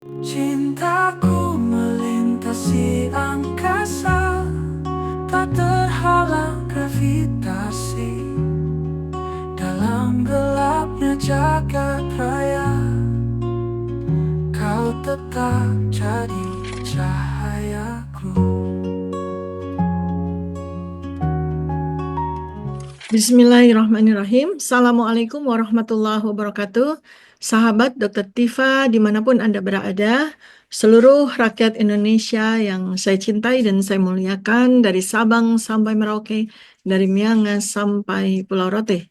Cintaku melintasi angkasa, tak terhalang gravitasi. Dalam gelapnya jagat raya, kau tetap jadi cahayaku. Bismillahirrahmanirrahim. Assalamualaikum warahmatullahi wabarakatuh. Sahabat Dr. Tifa dimanapun Anda berada, seluruh rakyat Indonesia yang saya cintai dan saya muliakan, dari Sabang sampai Merauke, dari Miangas sampai Pulau Rote.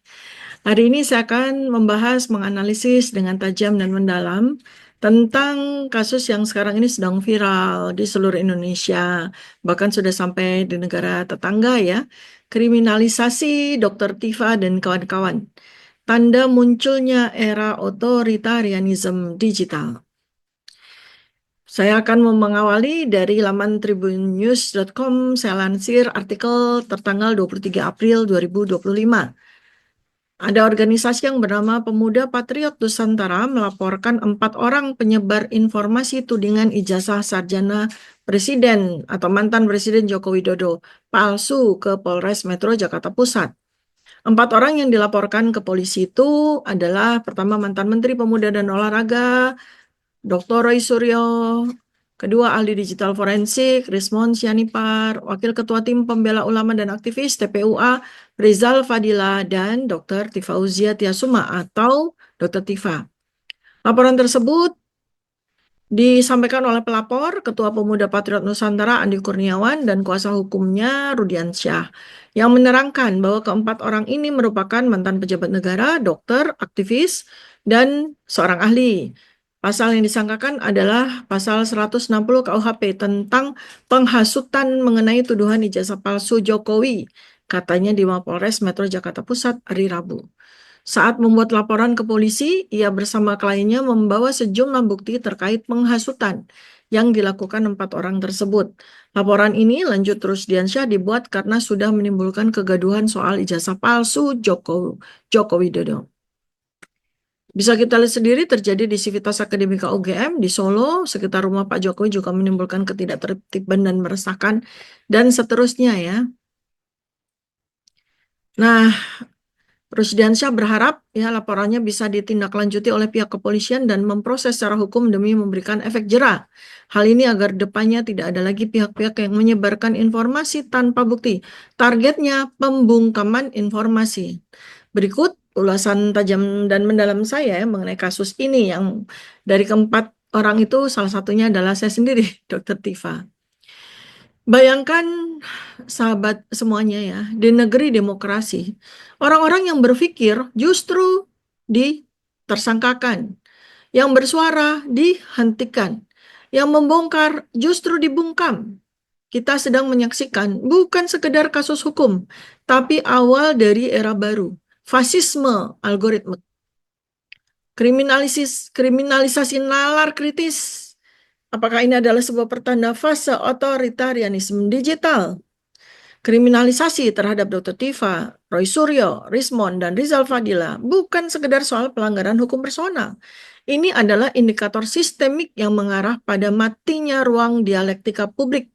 Hari ini saya akan membahas, menganalisis dengan tajam dan mendalam tentang kasus yang sekarang ini sedang viral di seluruh Indonesia, bahkan sudah sampai di negara tetangga ya. Kriminalisasi Dr. Tifa dan kawan-kawan. Tanda munculnya era otoritarianisme digital. Saya akan mengawali dari laman tribunnews.com. Saya lansir artikel tertanggal 23 April 2025. Ada organisasi yang bernama Pemuda Patriot Nusantara melaporkan 4 orang penyebar informasi tudingan ijazah sarjana Presiden atau mantan Presiden Joko Widodo palsu ke Polres Metro Jakarta Pusat. 4 orang yang dilaporkan ke polisi itu adalah pertama mantan Menteri Pemuda dan Olahraga, Dr. Roy Suryo, kedua ahli digital forensik, Rismon Sianipar, wakil ketua tim pembela ulama dan aktivis TPUA, Rizal Fadila, dan Dr. Tifauzia Tiasuma atau Dr. Tifa. Laporan tersebut disampaikan oleh pelapor, Ketua Pemuda Patriot Nusantara Andi Kurniawan, dan kuasa hukumnya Rudiansyah, yang menerangkan bahwa keempat orang ini merupakan mantan pejabat negara, dokter, aktivis, dan seorang ahli. Pasal yang disangkakan adalah pasal 160 KUHP tentang penghasutan mengenai tuduhan ijazah palsu Jokowi, katanya di Mapolres Metro Jakarta Pusat hari Rabu. Saat membuat laporan ke polisi, ia bersama kliennya membawa sejumlah bukti terkait penghasutan yang dilakukan 4 orang tersebut. Laporan ini, lanjut Rusdiansyah, dibuat karena sudah menimbulkan kegaduhan soal ijazah palsu Joko Widodo. Bisa kita lihat sendiri terjadi di Sivitas Akademika UGM di Solo, sekitar rumah Pak Jokowi juga menimbulkan ketidaktertiban dan meresahkan, dan seterusnya ya. Nah, Rusdiansyah berharap ya laporannya bisa ditindaklanjuti oleh pihak kepolisian dan memproses secara hukum demi memberikan efek jera. Hal ini agar depannya tidak ada lagi pihak-pihak yang menyebarkan informasi tanpa bukti. Targetnya pembungkaman informasi. Berikut ulasan tajam dan mendalam saya mengenai kasus ini yang dari keempat orang itu salah satunya adalah saya sendiri, Dr. Tifa. Bayangkan sahabat semuanya ya, di negeri demokrasi, orang-orang yang berpikir justru ditersangkakan, yang bersuara dihentikan, yang membongkar justru dibungkam. Kita sedang menyaksikan bukan sekedar kasus hukum, tapi awal dari era baru, fasisme algoritma, kriminalisasi nalar kritis. Apakah ini adalah sebuah pertanda fase otoritarianisme digital? Kriminalisasi terhadap Dr. Tifa, Roy Suryo, Rismon, dan Rizal Fadila bukan sekedar soal pelanggaran hukum personal. Ini adalah indikator sistemik yang mengarah pada matinya ruang dialektika publik.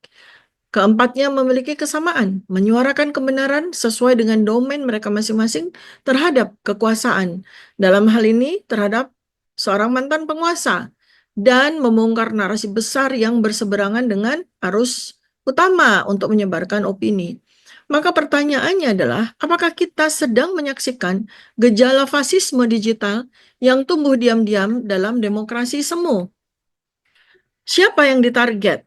Keempatnya memiliki kesamaan, menyuarakan kebenaran sesuai dengan domain mereka masing-masing terhadap kekuasaan. Dalam hal ini terhadap seorang mantan penguasa, dan membongkar narasi besar yang berseberangan dengan arus utama untuk menyebarkan opini. Maka pertanyaannya adalah, apakah kita sedang menyaksikan gejala fasisme digital yang tumbuh diam-diam dalam demokrasi semu? Siapa yang ditarget?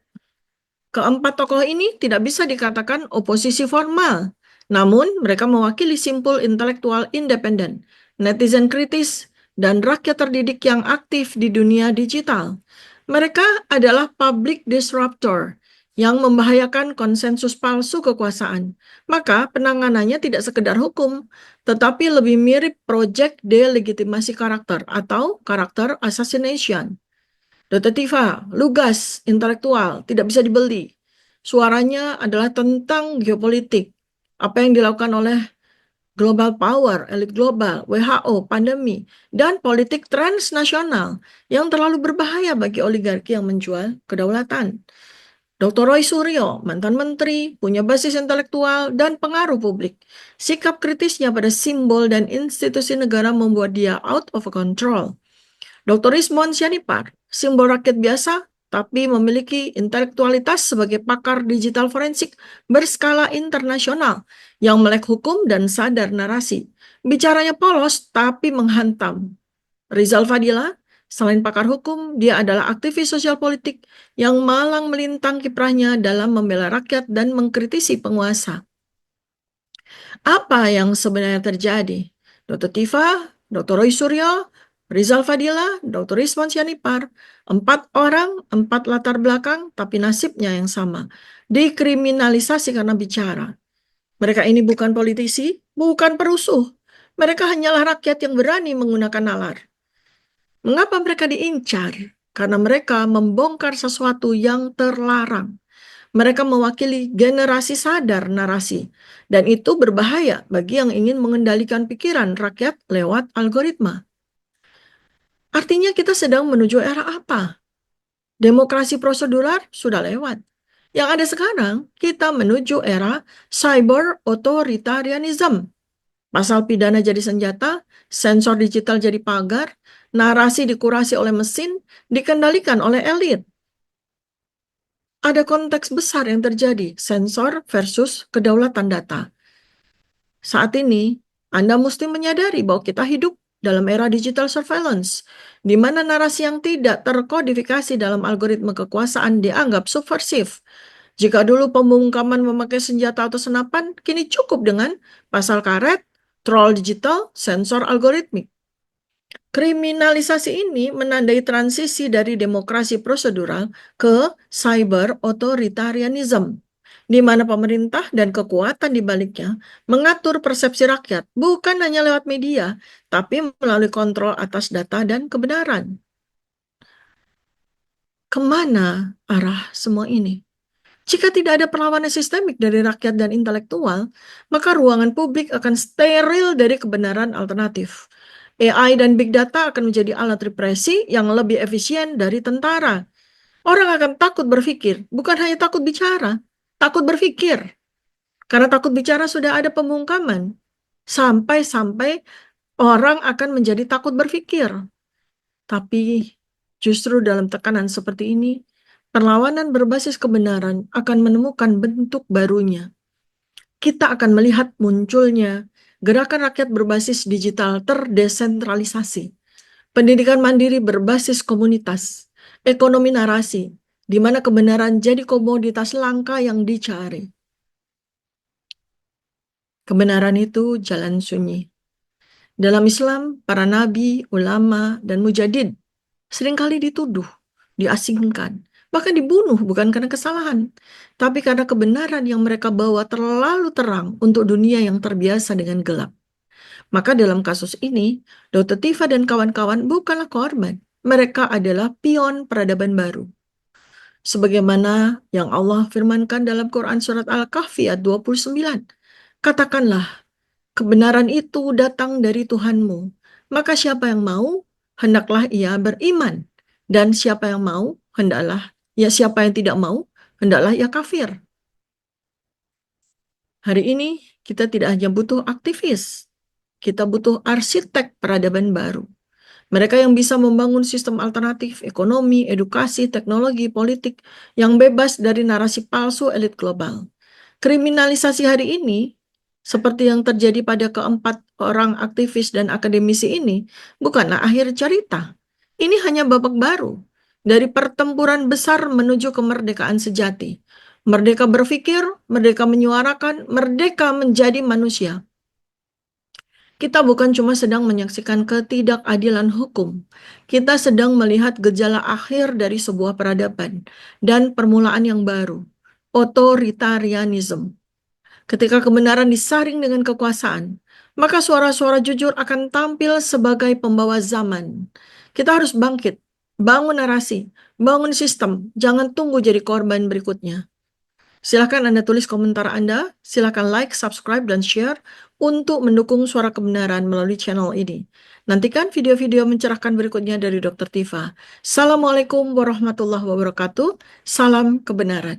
Keempat tokoh ini tidak bisa dikatakan oposisi formal, namun mereka mewakili simpul intelektual independen, netizen kritis, dan rakyat terdidik yang aktif di dunia digital. Mereka adalah public disruptor yang membahayakan konsensus palsu kekuasaan. Maka penanganannya tidak sekedar hukum, tetapi lebih mirip proyek delegitimasi karakter atau karakter assassination. Dr. Tifa, lugas, intelektual, tidak bisa dibeli. Suaranya adalah tentang geopolitik. Apa yang dilakukan oleh global power, elit global, WHO, pandemi, dan politik transnasional yang terlalu berbahaya bagi oligarki yang menjual kedaulatan. Dr. Roy Suryo, mantan menteri, punya basis intelektual dan pengaruh publik. Sikap kritisnya pada simbol dan institusi negara membuat dia out of control. Dr. Ismon Sianipar, simbol rakyat biasa, tapi memiliki intelektualitas sebagai pakar digital forensik berskala internasional yang melek hukum dan sadar narasi. Bicaranya polos tapi menghantam. Rizal Fadila, selain pakar hukum, dia adalah aktivis sosial politik yang malang melintang kiprahnya dalam membela rakyat dan mengkritisi penguasa. Apa yang sebenarnya terjadi? Dr. Tifa, Dr. Roy Suryo, Rizal Fadila, Dr. Isman Sianipar, 4 orang, 4 latar belakang, tapi nasibnya yang sama. Dikriminalisasi karena bicara. Mereka ini bukan politisi, bukan perusuh. Mereka hanyalah rakyat yang berani menggunakan nalar. Mengapa mereka diincar? Karena mereka membongkar sesuatu yang terlarang. Mereka mewakili generasi sadar narasi, dan itu berbahaya bagi yang ingin mengendalikan pikiran rakyat lewat algoritma. Artinya kita sedang menuju era apa? Demokrasi prosedural sudah lewat. Yang ada sekarang, kita menuju era cyber authoritarianism. Pasal pidana jadi senjata, sensor digital jadi pagar, narasi dikurasi oleh mesin, dikendalikan oleh elit. Ada konteks besar yang terjadi, sensor versus kedaulatan data. Saat ini, Anda mesti menyadari bahwa kita hidup dalam era digital surveillance, di mana narasi yang tidak terkodifikasi dalam algoritma kekuasaan dianggap subversif. Jika dulu pembungkaman memakai senjata atau senapan, kini cukup dengan pasal karet, troll digital, sensor algoritmik. Kriminalisasi ini menandai transisi dari demokrasi prosedural ke cyber authoritarianism, di mana pemerintah dan kekuatan di baliknya mengatur persepsi rakyat bukan hanya lewat media, tapi melalui kontrol atas data dan kebenaran. Kemana arah semua ini? Jika tidak ada perlawanan sistemik dari rakyat dan intelektual, maka ruangan publik akan steril dari kebenaran alternatif. AI dan big data akan menjadi alat represi yang lebih efisien dari tentara. Orang akan takut berpikir, bukan hanya takut bicara, takut berpikir. Karena takut bicara sudah ada pembungkaman. Sampai-sampai orang akan menjadi takut berpikir. Tapi justru dalam tekanan seperti ini, perlawanan berbasis kebenaran akan menemukan bentuk barunya. Kita akan melihat munculnya gerakan rakyat berbasis digital terdesentralisasi, pendidikan mandiri berbasis komunitas, ekonomi narasi, di mana kebenaran jadi komoditas langka yang dicari. Kebenaran itu jalan sunyi. Dalam Islam, para nabi, ulama, dan mujadid seringkali dituduh, diasingkan, bahkan dibunuh bukan karena kesalahan, tapi karena kebenaran yang mereka bawa terlalu terang untuk dunia yang terbiasa dengan gelap. Maka dalam kasus ini, Dr. Tifa dan kawan-kawan bukanlah korban. Mereka adalah pion peradaban baru. Sebagaimana yang Allah firmankan dalam Quran Surat Al-Kahfi ayat 29. Katakanlah, kebenaran itu datang dari Tuhanmu. Maka siapa yang mau, hendaklah ia beriman. Dan siapa yang mau, siapa yang tidak mau, hendaklah ia kafir. Hari ini kita tidak hanya butuh aktivis, kita butuh arsitek peradaban baru. Mereka yang bisa membangun sistem alternatif, ekonomi, edukasi, teknologi, politik yang bebas dari narasi palsu elit global. Kriminalisasi hari ini, seperti yang terjadi pada keempat orang aktivis dan akademisi ini, bukanlah akhir cerita. Ini hanya babak baru dari pertempuran besar menuju kemerdekaan sejati. Merdeka berpikir, merdeka menyuarakan, merdeka menjadi manusia. Kita bukan cuma sedang menyaksikan ketidakadilan hukum. Kita sedang melihat gejala akhir dari sebuah peradaban dan permulaan yang baru, otoritarianisme. Ketika kebenaran disaring dengan kekuasaan, maka suara-suara jujur akan tampil sebagai pembawa zaman. Kita harus bangkit, bangun narasi, bangun sistem, jangan tunggu jadi korban berikutnya. Silakan Anda tulis komentar Anda, silakan like, subscribe, dan share. untuk mendukung suara kebenaran melalui channel ini. Nantikan video-video mencerahkan berikutnya dari Dr. Tifa. Assalamualaikum warahmatullahi wabarakatuh. Salam kebenaran.